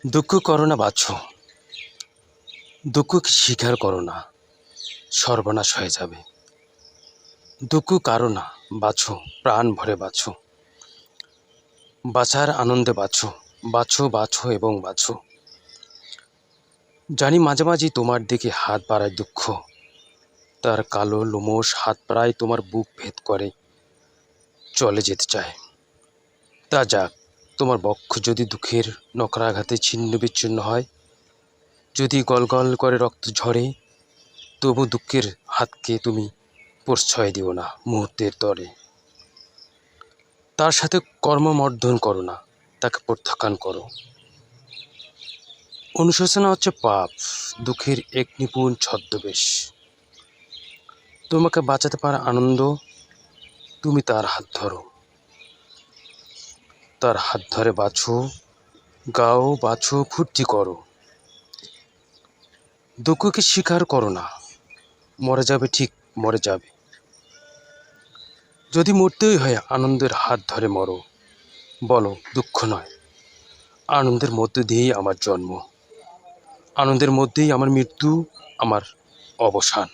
দুঃখ করো না বাছো, দুঃখকে স্বীকার করো না, সর্বনাশ হয়ে যাবে। দুঃখ কারো না বাছো, প্রাণ ভরে বাছো, বাঁচার আনন্দে বাছো, বাছো বাছো এবং বাছো। জানি মাঝে মাঝে তোমার দিকে হাত বাড়ায় দুঃখ, তার কালো লোমশ হাত প্রায় তোমার বুক ভেদ করে চলে যেতে চায়। তা যাক, তোমার বক্ষ যদি দুঃখের নকরাঘাতে ছিন্ন বিচ্ছিন্ন হয়, যদি গল গল করে রক্ত ঝরে, তবু দুঃখের হাতকে তুমি প্রশ্রয় দিও না মুহূর্তের তরে। তার সাথে কর্মমর্দন করো না, তাকে প্রত্যাখ্যান করো। অনুশোচনা হচ্ছে পাপ, দুঃখের এক নিপুণ ছদ্মবেশ। তোমাকে বাঁচাতে পারা আনন্দ, তুমি তার হাত ধরো, তার হাত ধরে বাছো, গাও বাছো, ফুর্তি করো। দুঃখকে স্বীকার করো না, মরে যাবে, ঠিক মরে যাবে। যদি মরতেই হয় আনন্দের হাত ধরে মরো, বলো দুঃখ নয়, আনন্দের মধ্যে দিয়েই আমার জন্ম, আনন্দের মধ্যেই আমার মৃত্যু, আমার অবসান।